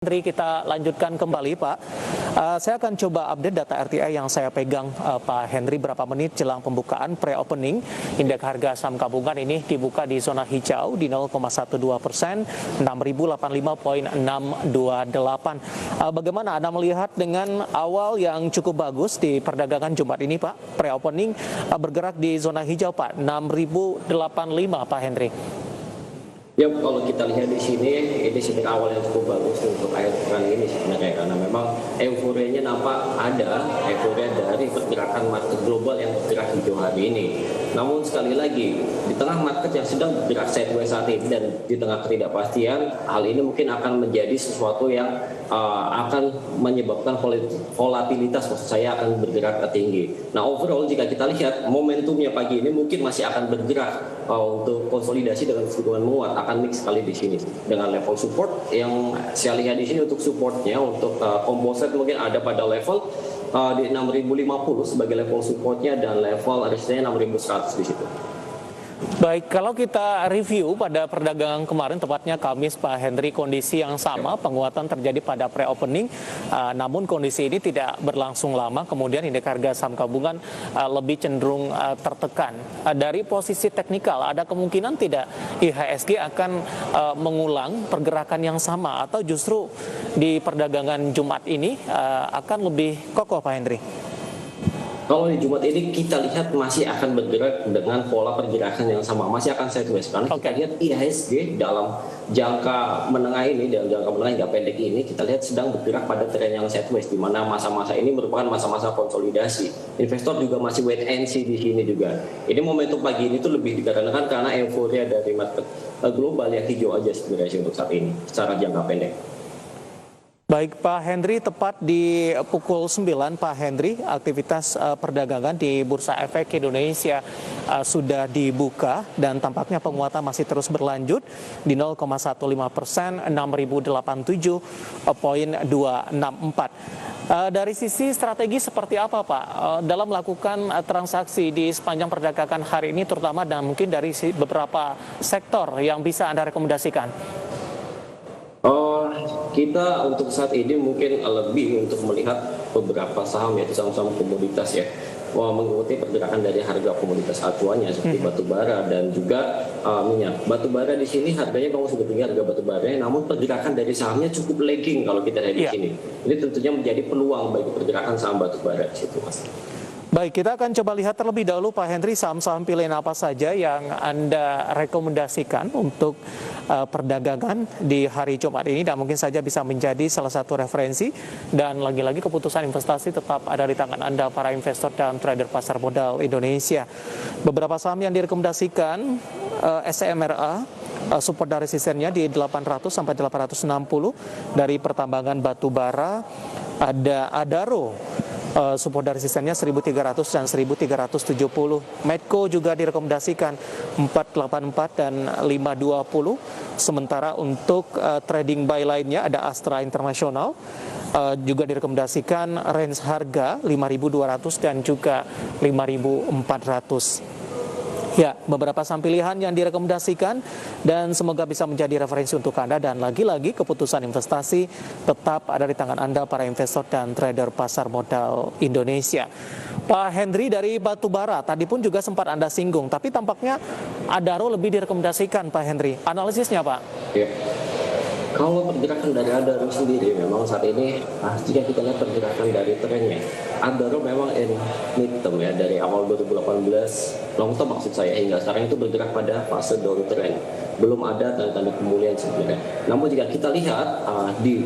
Henry, kita lanjutkan kembali Pak. Saya akan coba update data RTI yang saya pegang Pak Henry berapa menit jelang pembukaan pre-opening. Indeks harga saham gabungan ini dibuka di zona hijau di 0,12%, 6.085,628. Bagaimana Anda melihat dengan awal yang cukup bagus di perdagangan Jumat ini Pak? Pre-opening bergerak di zona hijau Pak, 6.085 Pak Henry. Ya, kalau kita lihat di sini, ini sebenarnya awal yang cukup bagus untuk akhir pekan ini sebenarnya, karena memang euforianya nampak ada, euforia dari pergerakan market global yang bergerak hijau hari ini. Namun sekali lagi, di tengah market yang sedang bergerak sideways saat ini dan di tengah ketidakpastian, hal ini mungkin akan menjadi sesuatu yang akan menyebabkan volatilitas, maksud saya akan bergerak tinggi. Nah, overall jika kita lihat momentumnya pagi ini mungkin masih akan bergerak untuk konsolidasi dengan kecenderungan menguat, akan mix sekali di sini dengan level support yang saya lihat di sini. Untuk supportnya untuk composite mungkin ada pada level di 6.050 sebagai level supportnya dan level resistance 6.100 di situ. Baik, kalau kita review pada perdagangan kemarin, tepatnya Kamis Pak Henry, kondisi yang sama, penguatan terjadi pada pre-opening, namun kondisi ini tidak berlangsung lama, kemudian indeks harga saham gabungan lebih cenderung tertekan. Dari posisi teknikal, ada kemungkinan tidak IHSG akan mengulang pergerakan yang sama, atau justru di perdagangan Jumat ini akan lebih kokoh Pak Henry? Kalau di Jumat ini kita lihat masih akan bergerak dengan pola pergerakan yang sama, masih akan sideways, karena kita lihat IHSG dalam jangka menengah ini, dalam jangka menengah hingga pendek ini kita lihat sedang bergerak pada tren yang sideways, di mana masa-masa ini merupakan masa-masa konsolidasi. Investor juga masih wait and see di sini juga. Ini momentum pagi ini tuh lebih dikarenakan karena euforia dari market global yang hijau aja sebenarnya untuk saat ini secara jangka pendek. Baik Pak Henry, tepat di pukul 9 Pak Henry, aktivitas perdagangan di Bursa Efek Indonesia sudah dibuka dan tampaknya penguatan masih terus berlanjut di 0,15%, 6.087,264. Dari sisi strategi seperti apa Pak dalam melakukan transaksi di sepanjang perdagangan hari ini, terutama dan mungkin dari beberapa sektor yang bisa Anda rekomendasikan? Kita untuk saat ini mungkin lebih untuk melihat beberapa saham, yaitu saham-saham komoditas ya, mengikuti pergerakan dari harga komoditas acuannya seperti batu bara dan juga minyak. Batu bara di sini harganya memang sudah tinggi, harga batu bara, namun pergerakan dari sahamnya cukup lagging kalau kita lihat di sini. Ini tentunya menjadi peluang bagi pergerakan saham batu bara di situ, Mas. Baik, kita akan coba lihat terlebih dahulu Pak Henry, saham-saham pilihan apa saja yang Anda rekomendasikan untuk perdagangan di hari Jumat ini, dan mungkin saja bisa menjadi salah satu referensi. Dan lagi-lagi keputusan investasi tetap ada di tangan Anda, para investor dan trader pasar modal Indonesia. Beberapa saham yang direkomendasikan, SMRA, support dan resistennya di 800 sampai 860 dari pertambangan batu bara. Ada Adaro, support dan resistennya 1.300 dan 1.370. Medco juga direkomendasikan 484 dan 520. Sementara untuk trading buy lainnya ada Astra International, juga direkomendasikan range harga 5.200 dan juga 5.400. Ya, beberapa saham pilihan yang direkomendasikan dan semoga bisa menjadi referensi untuk Anda, dan lagi-lagi keputusan investasi tetap ada di tangan Anda, para investor dan trader pasar modal Indonesia. Pak Henry, dari batu bara tadi pun juga sempat Anda singgung, tapi tampaknya Adaro lebih direkomendasikan Pak Henry. Analisisnya Pak? Ya. Kalau pergerakan dari Adaro sendiri memang saat ini, jika kita lihat pergerakan dari trennya, Adaro memang in mid term ya, dari awal 2018 long term maksud saya, hingga sekarang itu bergerak pada fase downtrend, belum ada tanda-tanda pemulihan sebenarnya. Namun jika kita lihat di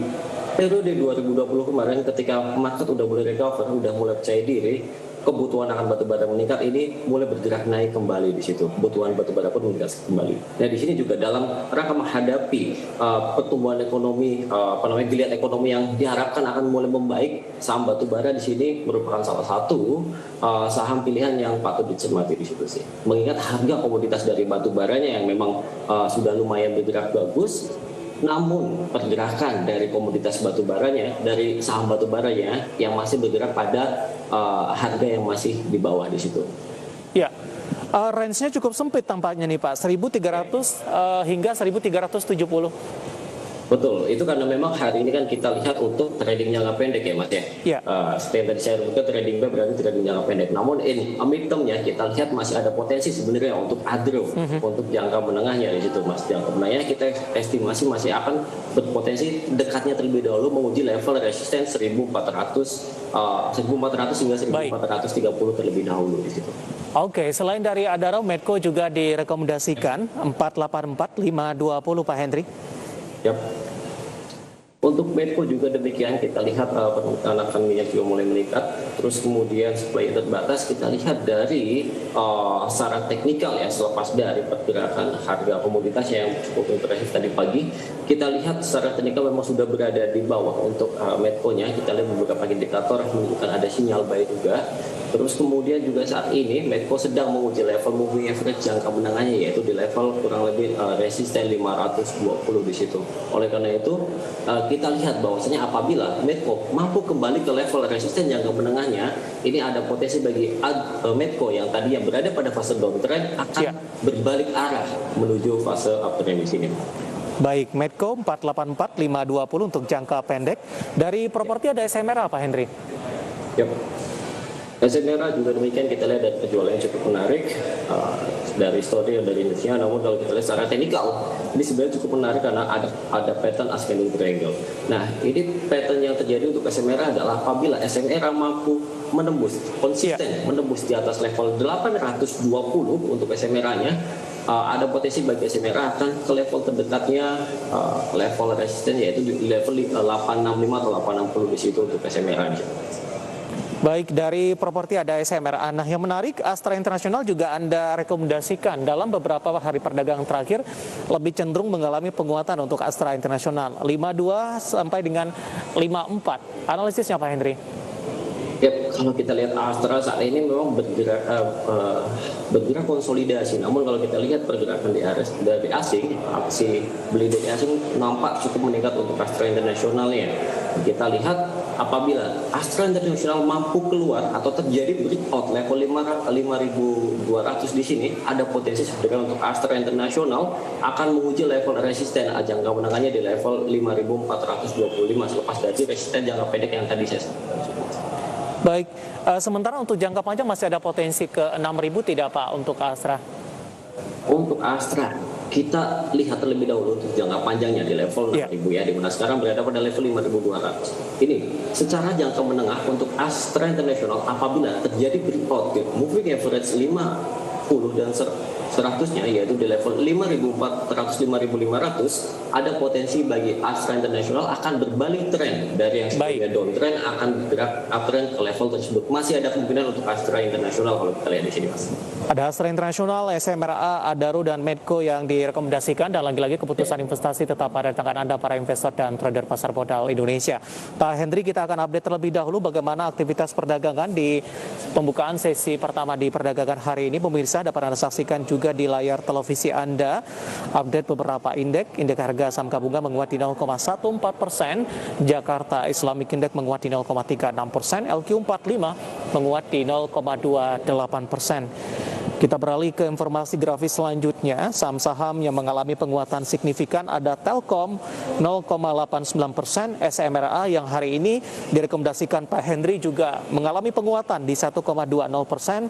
periode 2020 kemarin, ketika market udah mulai recover, udah mulai percaya diri, kebutuhan akan batu bara meningkat, ini mulai bergerak naik kembali di situ. Kebutuhan batu bara pun meningkat kembali. Nah, di sini juga dalam rangka menghadapi pertumbuhan ekonomi, geliat ekonomi yang diharapkan akan mulai membaik, saham batu bara di sini merupakan salah satu saham pilihan yang patut dicermati di situ sih. Mengingat harga komoditas dari batu baranya yang memang sudah lumayan bergerak bagus, namun pergerakan dari komoditas batu baranya, dari saham batu baranya yang masih bergerak pada harga yang masih di bawah di situ. Ya, range-nya cukup sempit tampaknya nih Pak, 1.300 hingga 1.370. Betul, itu karena memang hari ini kan kita lihat untuk trading jangka pendek ya Mas ya. Ya. Seperti yang tadi saya sebutkan trading buy berarti trading jangka pendek. Namun in midterm-nya kita lihat masih ada potensi sebenarnya untuk adro, untuk jangka menengahnya di situ Mas. Jangka menengahnya kita estimasi masih akan berpotensi dekatnya terlebih dahulu menguji level resisten 1400 hingga 1430 terlebih dahulu di situ. Oke, selain dari Adaro, Medco juga direkomendasikan 484 520 Pak Henry. Yap. Untuk Medco juga demikian, kita lihat permintaan minyak juga mulai meningkat. Terus kemudian supply terbatas, kita lihat dari secara teknikal ya, selepas dari pergerakan harga komoditas yang cukup impresif tadi pagi, kita lihat secara teknikal memang sudah berada di bawah untuk Medco-nya. Kita lihat beberapa indikator menunjukkan ada sinyal buy juga. Terus kemudian juga saat ini Medco sedang menguji level moving average jangka menengahnya, yaitu di level kurang lebih resisten 520 di situ. Oleh karena itu kita lihat bahwasanya apabila Medco mampu kembali ke level resisten jangka menengahnya, ini ada potensi bagi Medco yang tadi yang berada pada fase downtrend akan berbalik arah menuju fase uptrend di sini. Baik, Medco 484 520 untuk jangka pendek. Dari properti ada SMRA Pak Henry. Yap. SMRA juga demikian, kita lihat dari penjualan yang cukup menarik dari story dari Indonesia. Namun kalau kita lihat secara teknikal, ini sebenarnya cukup menarik karena ada pattern ascending triangle. Nah, ini pattern yang terjadi untuk SMRA adalah apabila SMRA mampu menembus konsisten menembus di atas level 820 untuk SMRA-nya, ada potensi bagi SMRA akan ke level terdekatnya level resisten, yaitu di level 865 atau 860 di situ untuk SMRA-nya. Baik, dari properti ada SMRA. Nah, yang menarik, Astra International juga Anda rekomendasikan dalam beberapa hari perdagangan terakhir lebih cenderung mengalami penguatan untuk Astra International 52 sampai dengan 54. Analisisnya Pak Henry? Ya, kalau kita lihat Astra saat ini memang bergerak konsolidasi. Namun kalau kita lihat pergerakan dari asing, aksi beli dari asing nampak cukup meningkat untuk Astra Internationalnya. Kita lihat apabila Astra International mampu keluar atau terjadi breakout level 5.200 di sini, ada potensi sebenarnya untuk Astra International akan menguji level resisten jangka menengahnya di level 5.425 selepas dari resisten jangka pendek yang tadi saya sebutkan. Baik, sementara untuk jangka panjang masih ada potensi ke 6.000 tidak Pak untuk Astra? Untuk Astra, kita lihat terlebih dahulu untuk jangka panjangnya di level 6.000 ya, di mana sekarang berada pada level 5.200. Ini secara jangka menengah untuk Astra International apabila terjadi breakout moving average 50 dan 100-nya, yaitu di level 5.400-5.500, ada potensi bagi Astra International akan berbalik tren dari yang sebelumnya downtrend akan bergerak uptrend ke level tersebut. Masih ada kemungkinan untuk Astra International kalau kita lihat di sini, Mas. Ada Astra International, SMRA, Adaro, dan Medco yang direkomendasikan, dan lagi-lagi keputusan investasi tetap pada tangan Anda para investor dan trader pasar modal Indonesia. Pak Henry, kita akan update terlebih dahulu bagaimana aktivitas perdagangan di pembukaan sesi pertama di perdagangan hari ini. Pemirsa dapat Anda saksikan juga di layar televisi Anda update beberapa indeks harga saham gabungan menguat di 0,14%, Jakarta Islamic Index menguat di 0,36%, LQ45 menguat di 0,28%. Kita beralih ke informasi grafis selanjutnya. Saham-saham yang mengalami penguatan signifikan ada Telkom 0,89%, SMRA yang hari ini direkomendasikan Pak Henry juga mengalami penguatan di 1,20%,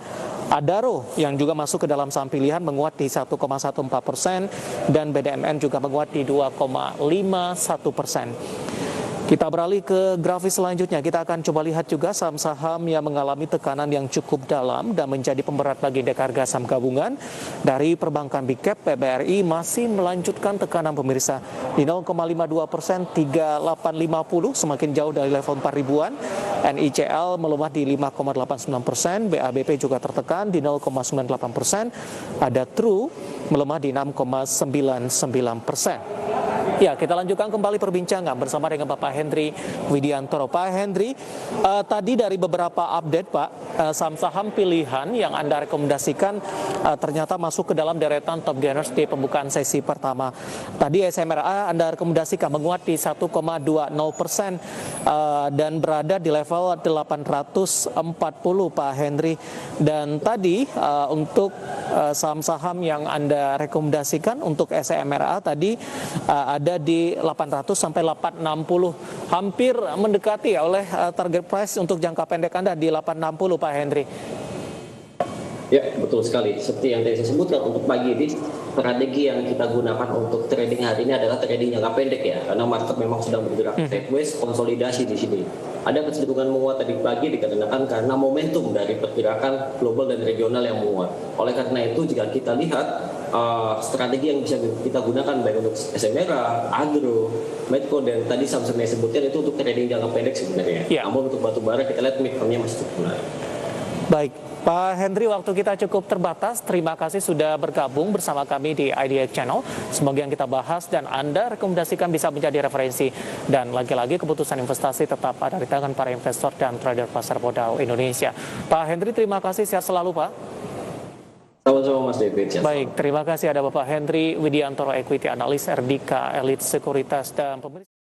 Adaro yang juga masuk ke dalam saham pilihan menguat di 1,14%, dan BDMN juga menguat di 2,51%. Kita beralih ke grafis selanjutnya. Kita akan coba lihat juga saham-saham yang mengalami tekanan yang cukup dalam dan menjadi pemberat bagi indeks harga saham gabungan. Dari perbankan Big Cap, PBRI masih melanjutkan tekanan pemirsa di 0,52%, 3850, semakin jauh dari level 4 ribuan. NICL melemah di 5,89%, BABP juga tertekan di 0,98%, ada True melemah di 6,99%. Ya, kita lanjutkan kembali perbincangan bersama dengan Bapak Henry Widiantoro. Pak Henry, tadi dari beberapa update Pak, saham-saham pilihan yang Anda rekomendasikan ternyata masuk ke dalam deretan top gainers di pembukaan sesi pertama. Tadi SMRA Anda rekomendasikan menguat di 1,20%, dan berada di level 840 Pak Henry. Dan tadi untuk saham-saham yang Anda rekomendasikan untuk SMRA tadi ada di 800 sampai 860, hampir mendekati oleh target price untuk jangka pendek Anda di 860 Pak Henry. Ya, betul sekali. Seperti yang tadi saya sebutkan, untuk pagi ini strategi yang kita gunakan untuk trading hari ini adalah trading jangka pendek ya, karena market memang sedang bergerak sideways, konsolidasi di sini. Ada kecenderungan menguat tadi pagi dikarenakan karena momentum dari pergerakan global dan regional yang menguat. Oleh karena itu, jika kita lihat strategi yang bisa kita gunakan baik untuk SMRA, Agro, Medco, dan tadi saham-saham yang disebutkan itu untuk trading jangka pendek sebenarnya. Namun untuk batu bara kita lihat midterm-nya masih cukup menarik. Baik, Pak Henry, waktu kita cukup terbatas. Terima kasih sudah bergabung bersama kami di IDX Channel. Semoga yang kita bahas dan Anda rekomendasikan bisa menjadi referensi. Dan lagi-lagi keputusan investasi tetap ada di tangan para investor dan trader pasar modal Indonesia. Pak Henry, terima kasih. Sehat selalu, Pak. Sama-sama Mas David. Baik, terima kasih. Ada Bapak Henry Widiantoro, Equity Analyst RDK Elite Sekuritas dan pemerintah.